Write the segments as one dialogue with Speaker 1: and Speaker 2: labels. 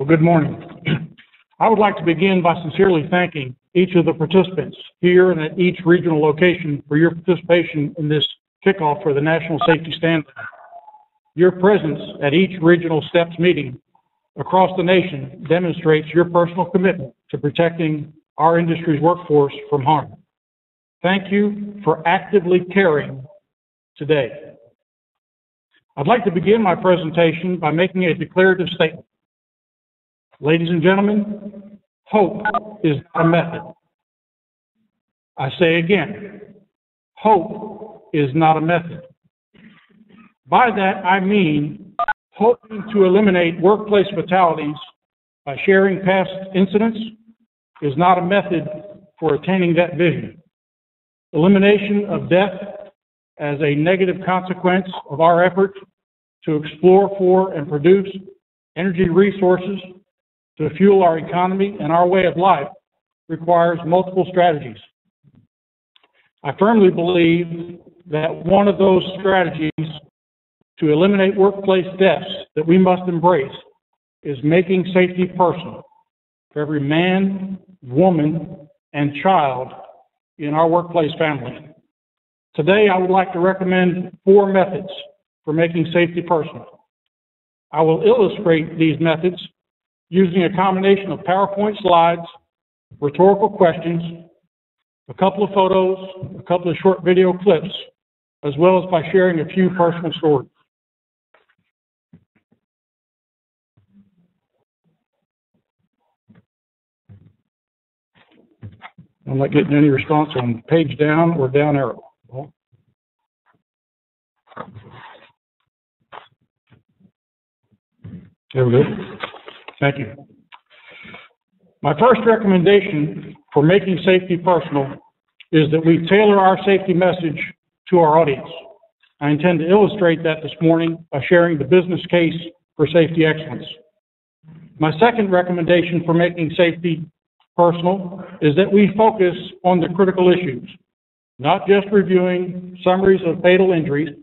Speaker 1: Well, good morning. I would like to begin by sincerely thanking each of the participants here and at each regional location for your participation in this kickoff for the National Safety Standard. Your presence at each regional STEPS meeting across the nation demonstrates your personal commitment to protecting our industry's workforce from harm. Thank you for actively caring today. I'd like to begin my presentation by making a declarative statement. Ladies and gentlemen, hope is not a method. I say again, hope is not a method. By that, I mean hoping to eliminate workplace fatalities by sharing past incidents is not a method for attaining that vision. Elimination of death as a negative consequence of our effort to explore for and produce energy resources to fuel our economy and our way of life requires multiple strategies. I firmly believe that one of those strategies to eliminate workplace deaths that we must embrace is making safety personal for every man, woman, and child in our workplace family. Today, I would like to recommend 4 methods for making safety personal. I will illustrate these methods using a combination of PowerPoint slides, rhetorical questions, a couple of photos, a couple of short video clips, as well as by sharing a few personal stories. I'm not getting any response on page down or down arrow. There we go. Thank you. My first recommendation for making safety personal is that we tailor our safety message to our audience. I intend to illustrate that this morning by sharing the business case for safety excellence. My second recommendation for making safety personal is that we focus on the critical issues, not just reviewing summaries of fatal injuries,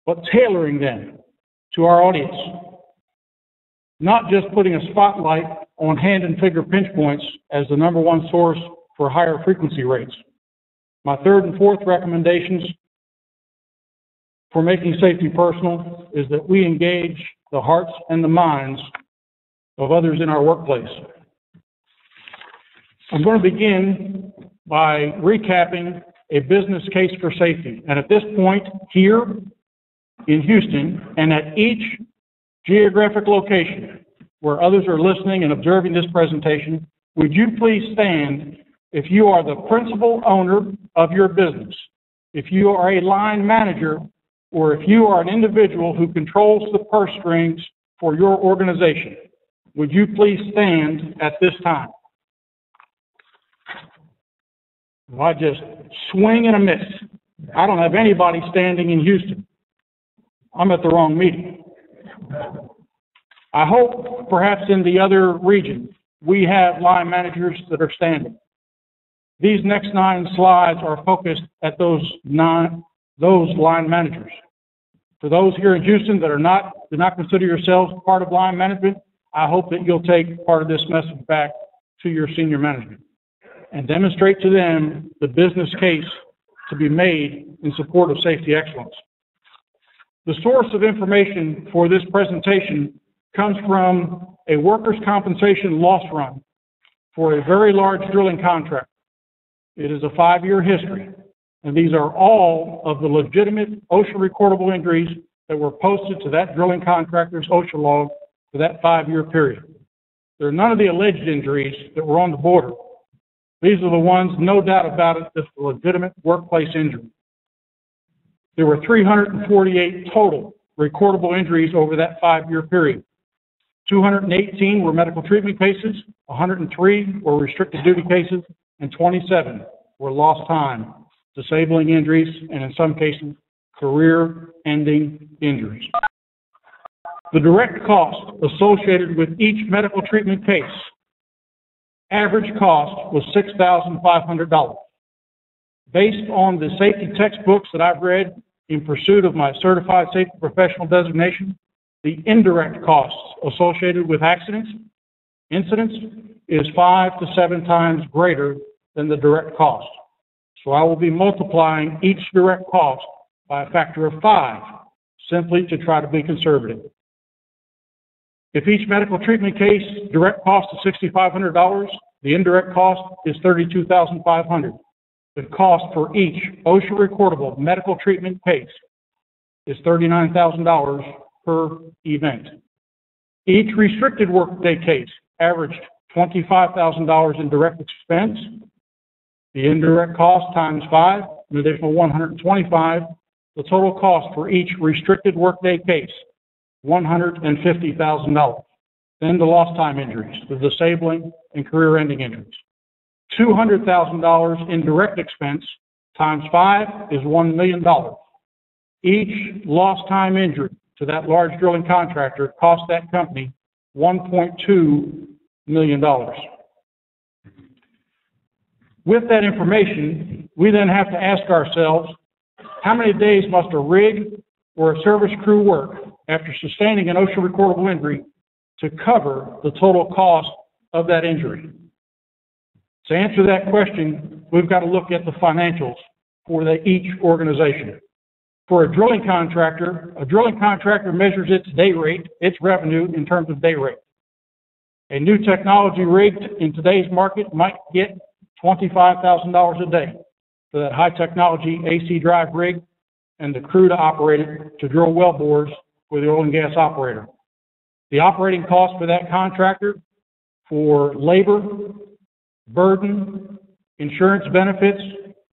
Speaker 1: but tailoring them to our audience. Not just putting a spotlight on hand and finger pinch points as the #1 source for higher frequency rates. My third and fourth recommendations for making safety personal is that we engage the hearts and the minds of others in our workplace. I'm going to begin by recapping a business case for safety. And at this point, here in Houston, and at each geographic location where others are listening and observing this presentation, would you please stand if you are the principal owner of your business, if you are a line manager, or if you are an individual who controls the purse strings for your organization. Would you please stand at this time? Well, I just swing and a miss. I don't have anybody standing in Houston. I'm at the wrong meeting. I hope perhaps in the other regions we have line managers that are standing. These next 9 slides are focused at those line managers. For those here in Houston that do not consider yourselves part of line management, I hope that you'll take part of this message back to your senior management and demonstrate to them the business case to be made in support of safety excellence. The source of information for this presentation comes from a workers' compensation loss run for a very large drilling contract. It is a 5-year history, and these are all of the legitimate OSHA recordable injuries that were posted to that drilling contractor's OSHA log for that 5-year period. There are none of the alleged injuries that were on the border. These are the ones, no doubt about it, that's a legitimate workplace injury. There were 348 total recordable injuries over that 5-year period. 218 were medical treatment cases, 103 were restricted duty cases, and 27 were lost time, disabling injuries, and in some cases, career-ending injuries. The direct cost associated with each medical treatment case, average cost was $6,500. Based on the safety textbooks that I've read in pursuit of my certified safety professional designation, the indirect costs associated with accidents incidents is 5 to 7 times greater than the direct cost. So I will be multiplying each direct cost by a factor of 5, simply to try to be conservative. If each medical treatment case direct cost is $6,500, the indirect cost is $32,500. The cost for each OSHA recordable medical treatment case is $39,000 per event. Each restricted workday case averaged $25,000 in direct expense. The indirect cost times 5, an additional $125. The total cost for each restricted workday case, $150,000. Then the lost time injuries, the disabling and career-ending injuries. $200,000 in direct expense times 5 is $1 million. Each lost time injury to that large drilling contractor cost that company $1.2 million. With that information, we then have to ask ourselves, how many days must a rig or a service crew work after sustaining an OSHA recordable injury to cover the total cost of that injury? To answer that question, we've got to look at the financials for each organization. For a drilling contractor measures its day rate, its revenue in terms of day rate. A new technology rig in today's market might get $25,000 a day for that high technology AC drive rig and the crew to operate it to drill well bores for the oil and gas operator. The operating cost for that contractor for labor, burden, insurance benefits,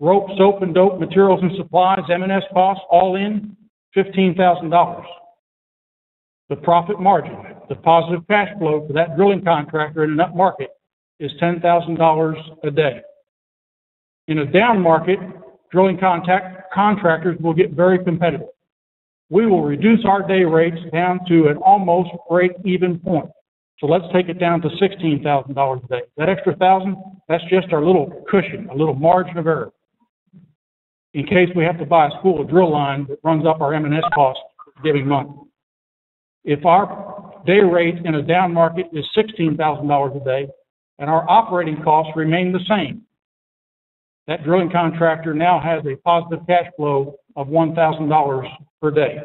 Speaker 1: rope, soap, and dope, materials and supplies, M&S costs, all in, $15,000. The profit margin, the positive cash flow for that drilling contractor in an up market is $10,000 a day. In a down market, drilling contractors will get very competitive. We will reduce our day rates down to an almost break-even point. So let's take it down to $16,000 a day. That extra $1,000, that's just our little cushion, a little margin of error, in case we have to buy a spool of drill line that runs up our M&S cost for a given month. If our day rate in a down market is $16,000 a day and our operating costs remain the same, that drilling contractor now has a positive cash flow of $1,000 per day.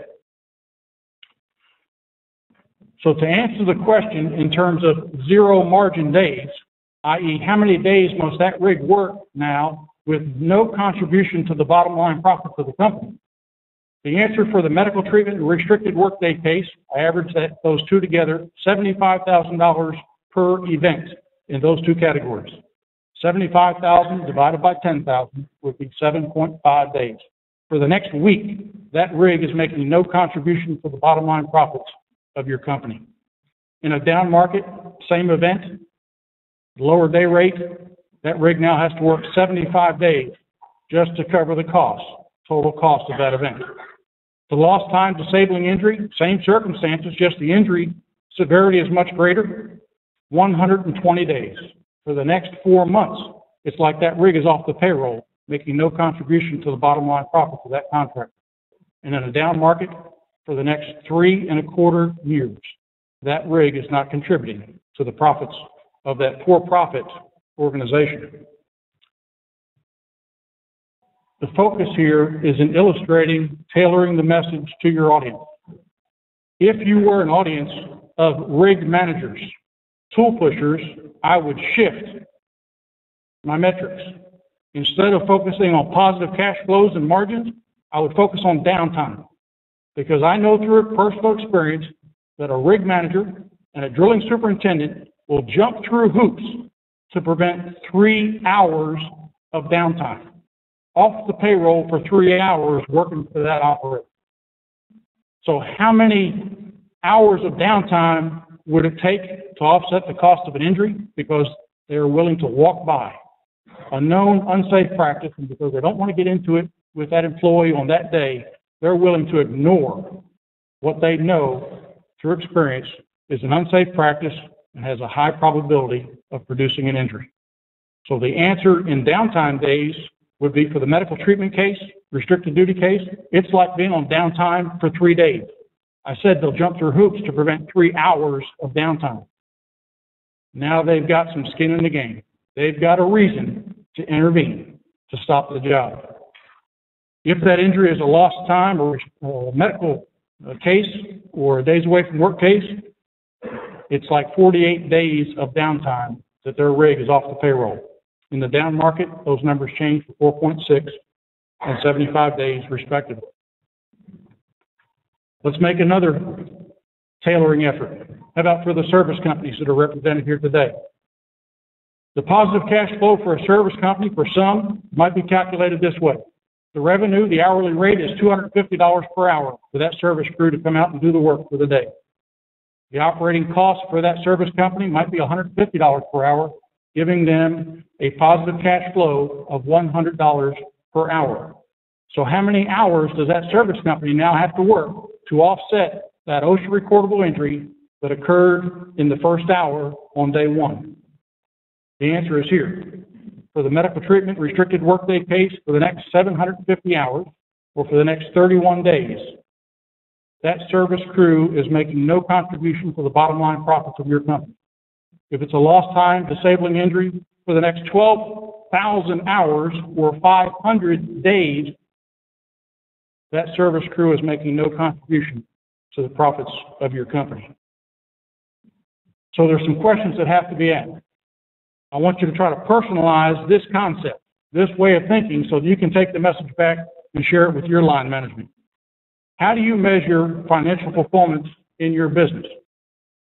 Speaker 1: So to answer the question in terms of zero margin days, i.e. how many days must that rig work now with no contribution to the bottom line profits of the company? The answer for the medical treatment and restricted workday case, I averaged those two together, $75,000 per event in those two categories. 75,000 divided by 10,000 would be 7.5 days. For the next week, that rig is making no contribution to the bottom line profits of your company. In a down market, same event, lower day rate, that rig now has to work 75 days just to cover the cost, total cost of that event. The lost time disabling injury, same circumstances, just the injury severity is much greater, 120 days. For the next 4 months, it's like that rig is off the payroll, making no contribution to the bottom line profits of that contractor. And in a down market, for the next 3.25 years, that rig is not contributing to the profits of that for-profit organization. The focus here is in illustrating, tailoring the message to your audience. If you were an audience of rig managers, tool pushers, I would shift my metrics. Instead of focusing on positive cash flows and margins, I would focus on downtime. Because I know through personal experience that a rig manager and a drilling superintendent will jump through hoops to prevent 3 hours of downtime. Off the payroll for 3 hours working for that operator. So how many hours of downtime would it take to offset the cost of an injury? Because they are willing to walk by a known unsafe practice, and because they don't want to get into it with that employee on that day, they're willing to ignore what they know through experience is an unsafe practice and has a high probability of producing an injury. So the answer in downtime days would be for the medical treatment case, restricted duty case, it's like being on downtime for 3 days. I said they'll jump through hoops to prevent 3 hours of downtime. Now they've got some skin in the game. They've got a reason to intervene to stop the job. If that injury is a lost time or a medical case or a days away from work case, it's like 48 days of downtime that their rig is off the payroll. In the down market, those numbers change to 4.6 and 75 days respectively. Let's make another tailoring effort. How about for the service companies that are represented here today? The positive cash flow for a service company for some might be calculated this way. The revenue, the hourly rate is $250 per hour for that service crew to come out and do the work for the day. The operating cost for that service company might be $150 per hour, giving them a positive cash flow of $100 per hour. So how many hours does that service company now have to work to offset that OSHA recordable injury that occurred in the first hour on day one? The answer is here. For the medical treatment restricted workday case for the next 750 hours or for the next 31 days, that service crew is making no contribution to the bottom line profits of your company. If it's a lost time disabling injury for the next 12,000 hours or 500 days, that service crew is making no contribution to the profits of your company. So there's some questions that have to be asked. I want you to try to personalize this concept, this way of thinking, so that you can take the message back and share it with your line management. How do you measure financial performance in your business?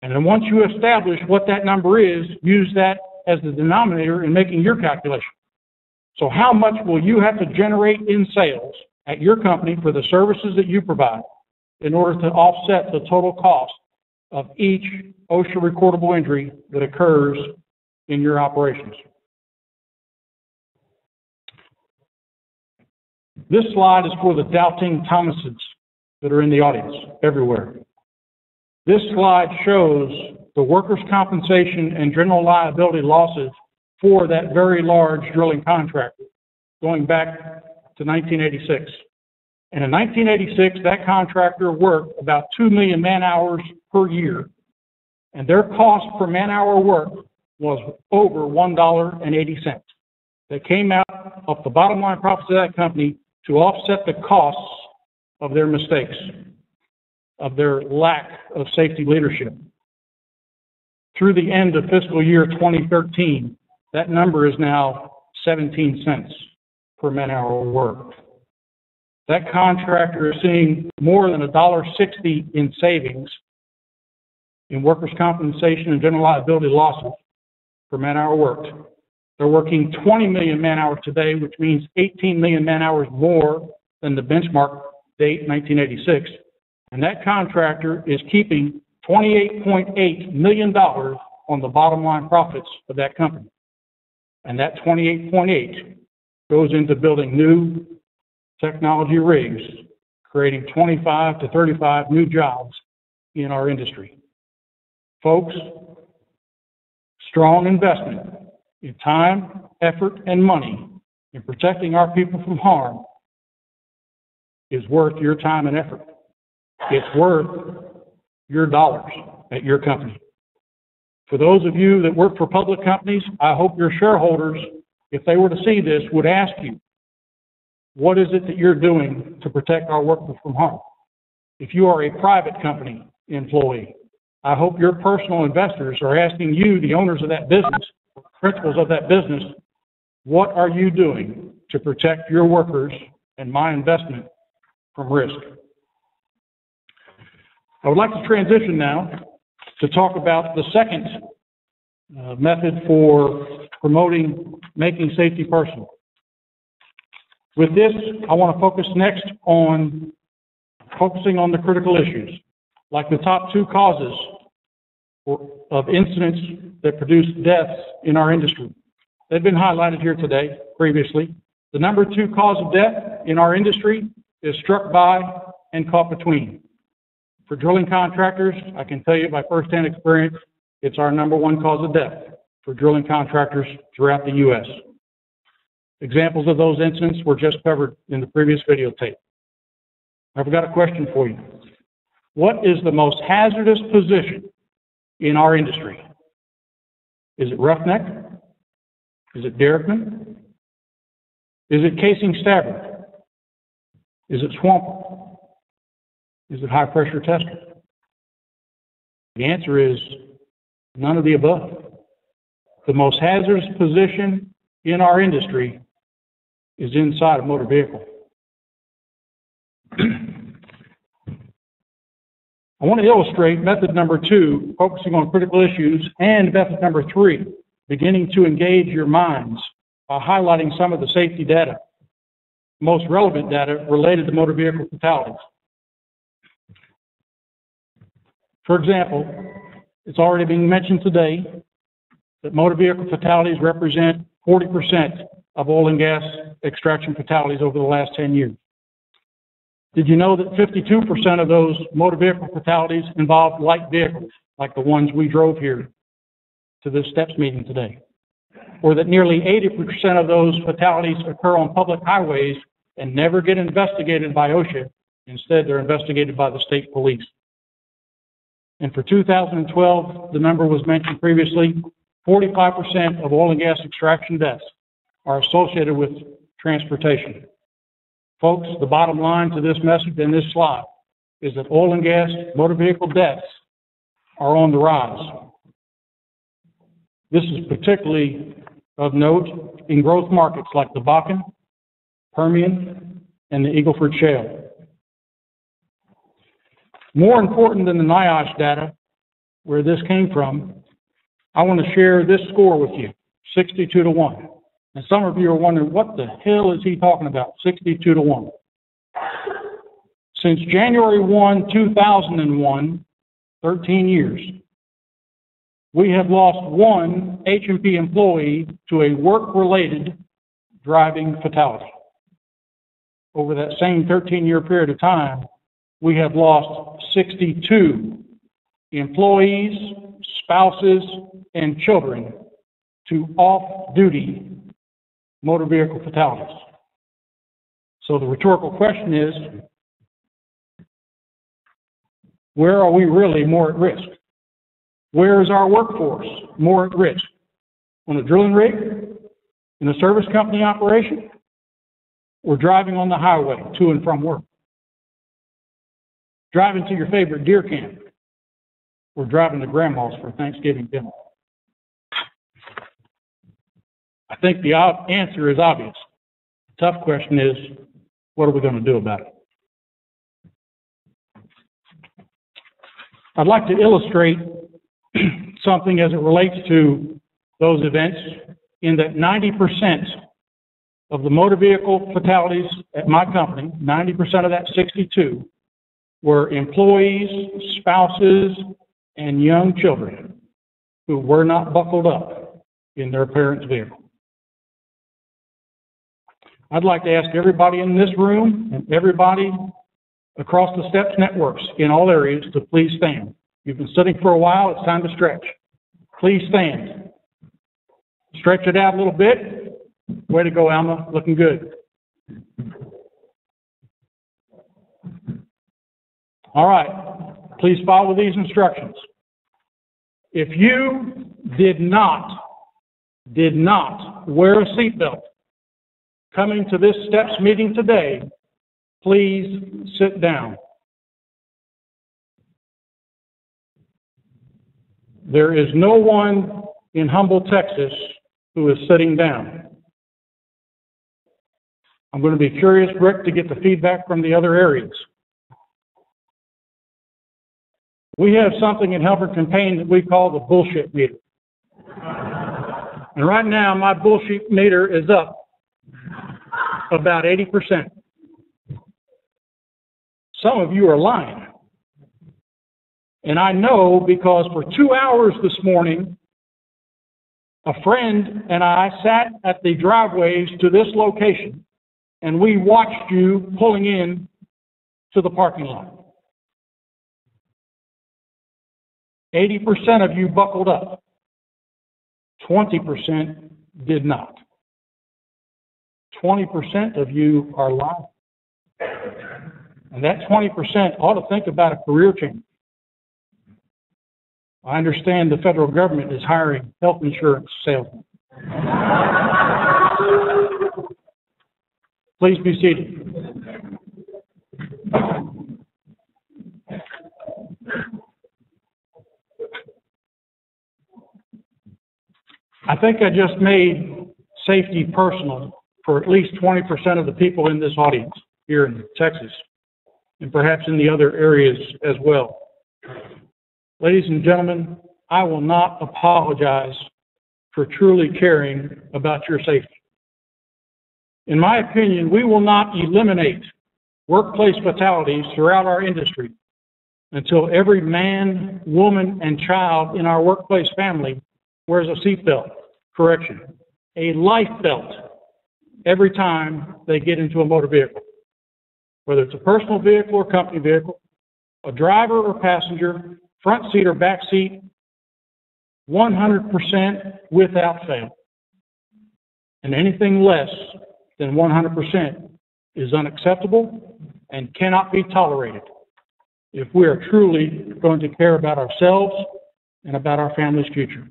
Speaker 1: And then once you establish what that number is, use that as the denominator in making your calculation. So how much will you have to generate in sales at your company for the services that you provide in order to offset the total cost of each OSHA recordable injury that occurs in your operations? This slide is for the doubting Thomases that are in the audience everywhere. This slide shows the workers' compensation and general liability losses for that very large drilling contractor going back to 1986. And in 1986, that contractor worked about 2 million man-hours per year, and their cost per man-hour work was over $1.80. That came out of the bottom line profits of that company to offset the costs of their mistakes, of their lack of safety leadership. Through the end of fiscal year 2013, that number is now 17 cents per man-hour worked. That contractor is seeing more than $1.60 in savings in workers' compensation and general liability losses per man-hour worked. They're working 20 million man-hours today, which means 18 million man-hours more than the benchmark date, 1986. And that contractor is keeping $28.8 million on the bottom line profits of that company. And that 28.8 goes into building new technology rigs, creating 25 to 35 new jobs in our industry. Folks, strong investment in time, effort, and money in protecting our people from harm is worth your time and effort. It's worth your dollars at your company. For those of you that work for public companies, I hope your shareholders, if they were to see this, would ask you, what is it that you're doing to protect our workers from harm? If you are a private company employee, I hope your personal investors are asking you, the owners of that business, principals of that business, what are you doing to protect your workers and my investment from risk? I would like to transition now to talk about the second method for promoting making safety personal. With this, I want to focus next on focusing on the critical issues, like the top two causes of incidents that produce deaths in our industry. They've been highlighted here today, previously. The number 2 cause of death in our industry is struck by and caught between. For drilling contractors, I can tell you by firsthand experience, it's our number 1 cause of death for drilling contractors throughout the U.S. Examples of those incidents were just covered in the previous videotape. I've got a question for you. What is the most hazardous position in our industry? Is it roughneck? Is it derrickman? Is it casing stabber? Is it swamper? Is it high pressure tester? The answer is none of the above. The most hazardous position in our industry is inside a motor vehicle. I want to illustrate method number 2, focusing on critical issues, and method number 3, beginning to engage your minds by highlighting some of the safety data, most relevant data related to motor vehicle fatalities. For example, it's already been mentioned today that motor vehicle fatalities represent 40% of oil and gas extraction fatalities over the last 10 years. Did you know that 52% of those motor vehicle fatalities involved light vehicles, like the ones we drove here to this STEPS meeting today? Or that nearly 80% of those fatalities occur on public highways and never get investigated by OSHA. Instead, they're investigated by the state police. And for 2012, the number was mentioned previously, 45% of oil and gas extraction deaths are associated with transportation. Folks, the bottom line to this message and this slide is that oil and gas motor vehicle deaths are on the rise. This is particularly of note in growth markets like the Bakken, Permian, and the Eagle Ford Shale. More important than the NIOSH data, where this came from, I want to share this score with you, 62-1. And some of you are wondering, what the hell is he talking about, 62-1? Since January 1, 2001, 13 years, we have lost one H&P employee to a work-related driving fatality. Over that same 13-year period of time, we have lost 62 employees, spouses, and children to off-duty motor vehicle fatalities. So the rhetorical question is, where are we really more at risk? Where is our workforce more at risk? On a drilling rig, in a service company operation, or driving on the highway to and from work? Driving to your favorite deer camp, or driving to grandma's for Thanksgiving dinner? I think the answer is obvious. The tough question is, what are we going to do about it? I'd like to illustrate something as it relates to those events, in that 90% of the motor vehicle fatalities at my company, 90% of that 62, were employees, spouses, and young children who were not buckled up in their parents' vehicle. I'd like to ask everybody in this room and everybody across the STEPS networks in all areas to please stand. You've been sitting for a while, it's time to stretch. Please stand. Stretch it out a little bit. Way to go, Alma, looking good. All right, please follow these instructions. If you did not wear a seatbelt coming to this STEPS meeting today, please sit down. There is no one in Humble, Texas who is sitting down. I'm going to be curious, Rick, to get the feedback from the other areas. We have something in Helperton Payne that we call the bullshit meter. And right now, my bullshit meter is up about 80%. Some of you are lying. And I know because for 2 hours this morning, a friend and I sat at the driveways to this location, and we watched you pulling in to the parking lot. 80% of you buckled up. 20% did not. 20% of you are lying. And that 20% ought to think about a career change. I understand the federal government is hiring health insurance salesmen. Please be seated. I think I just made safety personal for at least 20% of the people in this audience here in Texas, and perhaps in the other areas as well. Ladies and gentlemen, I will not apologize for truly caring about your safety. In my opinion, we will not eliminate workplace fatalities throughout our industry until every man, woman, and child in our workplace family wears a seatbelt, correction, a life belt, every time they get into a motor vehicle. Whether it's a personal vehicle or company vehicle, a driver or passenger, front seat or back seat, 100% without fail. And anything less than 100% is unacceptable and cannot be tolerated if we are truly going to care about ourselves and about our family's future.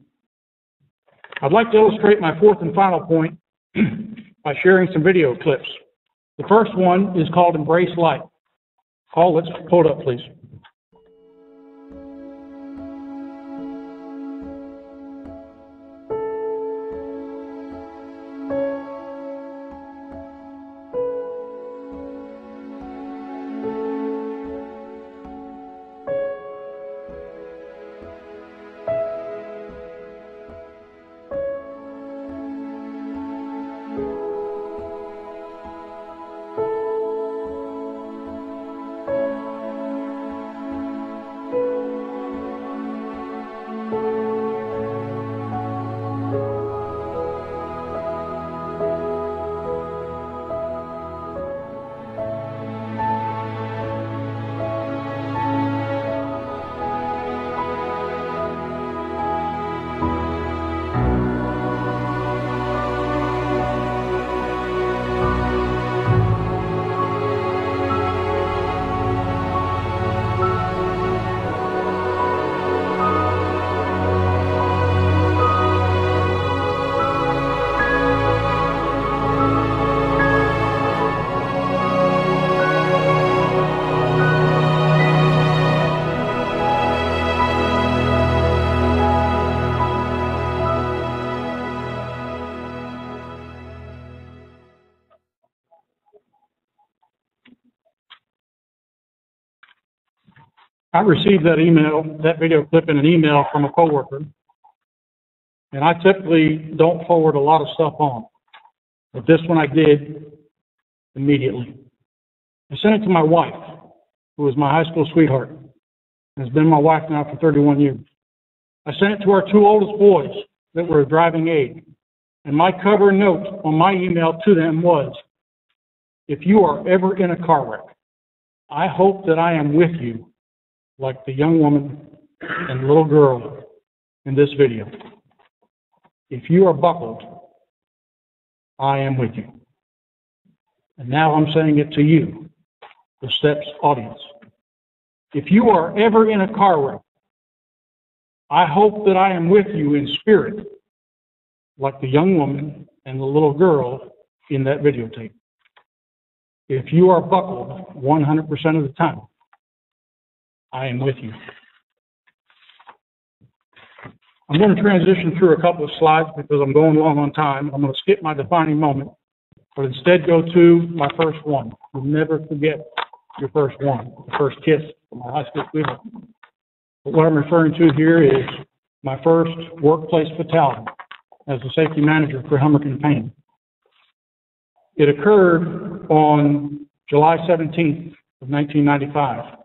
Speaker 1: I'd like to illustrate my fourth and final point by sharing some video clips. The first one is called Embrace Life. Paul, let's pull it up, please. I received that video clip in an email from a coworker, and I typically don't forward a lot of stuff on, but this one I did immediately. I sent it to my wife, who was my high school sweetheart, and has been my wife now for 31 years. I sent it to our two oldest boys that were of driving age, and my cover note on my email to them was, if you are ever in a car wreck, I hope that I am with you like the young woman and little girl in this video. If you are buckled, I am with you. And now I'm saying it to you, the STEPS audience. If you are ever in a car wreck, I hope that I am with you in spirit, like the young woman and the little girl in that videotape. If you are buckled 100% of the time, I am with you. I'm going to transition through a couple of slides because I'm going long on time. I'm going to skip my defining moment, but instead go to my first one. You'll never forget your first one, the first kiss from my high school sweetheart. But what I'm referring to here is my first workplace fatality as a safety manager for Hubler Pain. It occurred on July 17th of 1995.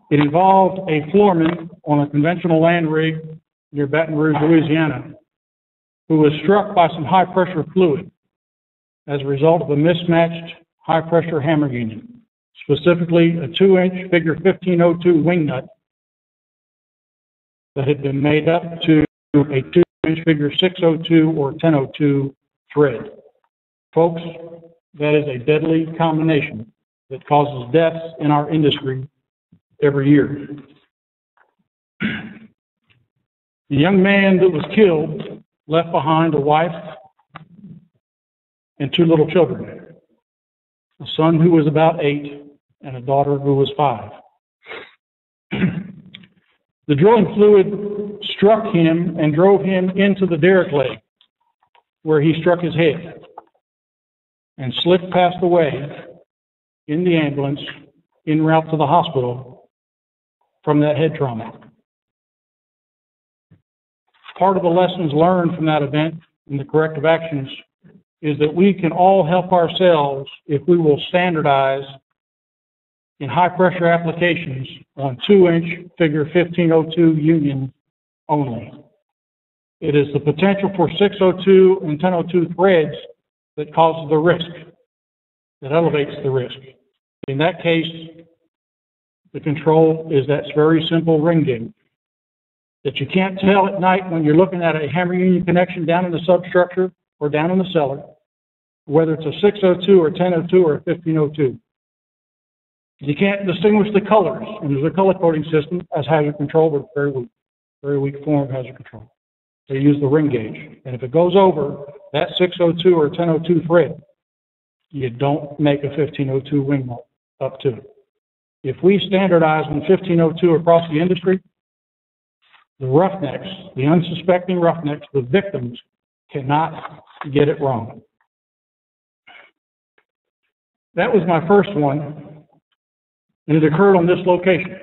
Speaker 1: It involved a floorman on a conventional land rig near Baton Rouge, Louisiana, who was struck by some high-pressure fluid as a result of a mismatched high-pressure hammer union, specifically a 2-inch figure 1502 wing nut that had been made up to a 2-inch figure 602 or 1002 thread. Folks, that is a deadly combination that causes deaths in our industry every year. The young man that was killed left behind a wife and 2 little children, a son who was about 8 and a daughter who was 5. The drilling fluid struck him and drove him into the derrick leg, where he struck his head and Slick passed away in the ambulance en route to the hospital from that head trauma. Part of the lessons learned from that event and the corrective actions is that we can all help ourselves if we will standardize in high pressure applications on 2-inch figure 1502 union only. It is the potential for 602 and 1002 threads that causes the risk, that elevates the risk. In that case, the control is that very simple ring gauge that you can't tell at night when you're looking at a hammer union connection down in the substructure or down in the cellar, whether it's a 602 or 1002 or a 1502. You can't distinguish the colors, and there's a color coding system as hazard control, but very weak form of hazard control. They use the ring gauge, and if it goes over that 602 or 1002 thread, you don't make a 1502 wing up to it. If we standardize on 1502 across the industry, the roughnecks, the unsuspecting roughnecks, the victims cannot get it wrong. That was my first one, and it occurred on this location.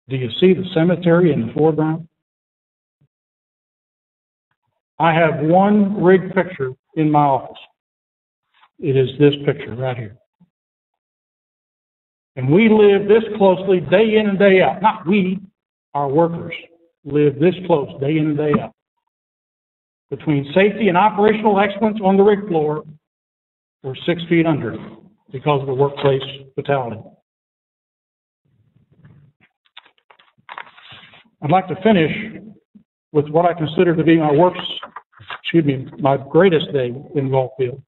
Speaker 1: Do you see the cemetery in the foreground? I have one rig picture in my office. It is this picture right here. And we live this closely day in and day out. Not we, our workers live this close day in and day out. Between safety and operational excellence on the rig floor, we're 6 feet under because of the workplace fatality. I'd like to finish with what I consider to be my greatest day in Gulf Field.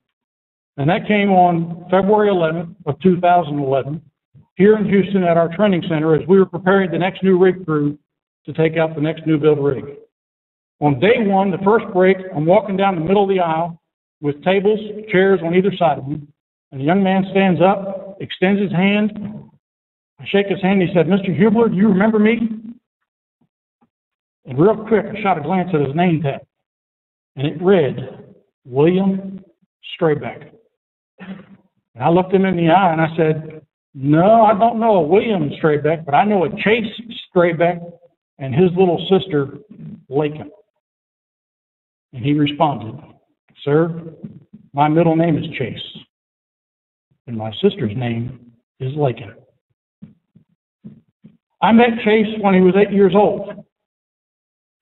Speaker 1: And that came on February 11th of 2011 here in Houston at our training center as we were preparing the next new rig crew to take out the next new build rig. On day one, the first break, I'm walking down the middle of the aisle with tables, chairs on either side of me, and a young man stands up, extends his hand. I shake his hand, and he said, "Mr. Hubler, do you remember me?" And real quick, I shot a glance at his name tag, and it read, William Straybeck. And I looked him in the eye, and I said, "No, I don't know a William Straybeck, but I know a Chase Straybeck and his little sister, Lakin." And he responded, "Sir, my middle name is Chase, and my sister's name is Lakin." I met Chase when he was 8 years old.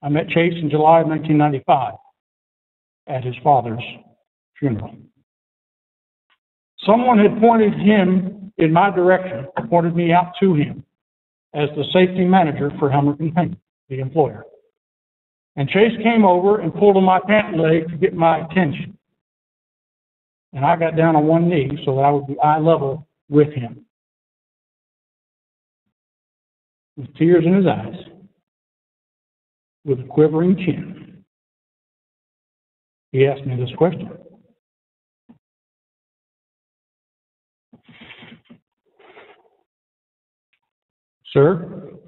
Speaker 1: I met Chase in July of 1995 at his father's funeral. Someone had pointed him in my direction, pointed me out to him as the safety manager for Hubler & Payne, the employer. And Chase came over and pulled on my pant leg to get my attention. And I got down on one knee so that I would be eye level with him. With tears in his eyes, with a quivering chin, he asked me this question. "Sir,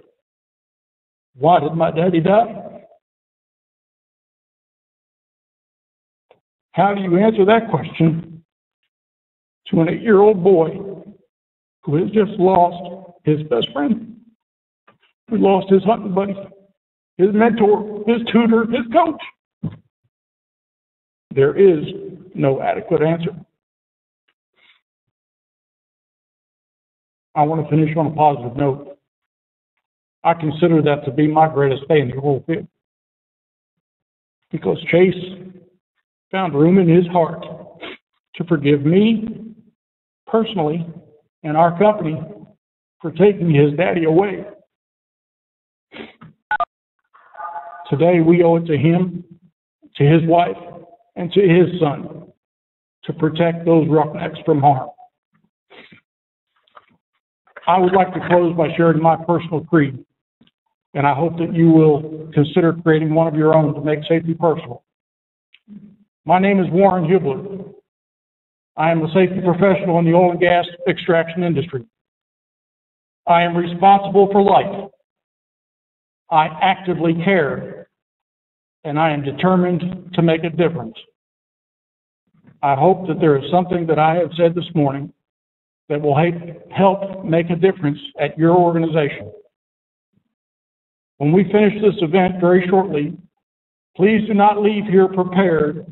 Speaker 1: why did my daddy die?" How do you answer that question to an 8-year-old boy who has just lost his best friend, who lost his hunting buddy, his mentor, his tutor, his coach? There is no adequate answer. I want to finish on a positive note. I consider that to be my greatest day in the whole field, because Chase found room in his heart to forgive me personally and our company for taking his daddy away. Today we owe it to him, to his wife, and to his son to protect those roughnecks from harm. I would like to close by sharing my personal creed. and I hope that you will consider creating one of your own to make safety personal. My name is Warren Hubler. I am a safety professional in the oil and gas extraction industry. I am responsible for life. I actively care, and I am determined to make a difference. I hope that there is something that I have said this morning that will help make a difference at your organization. When we finish this event very shortly, please do not leave here prepared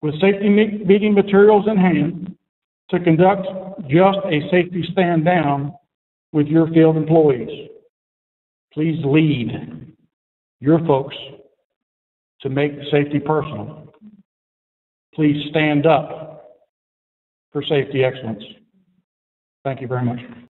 Speaker 1: with safety meeting materials in hand to conduct just a safety stand down with your field employees. Please lead your folks to make safety personal. Please stand up for safety excellence. Thank you very much.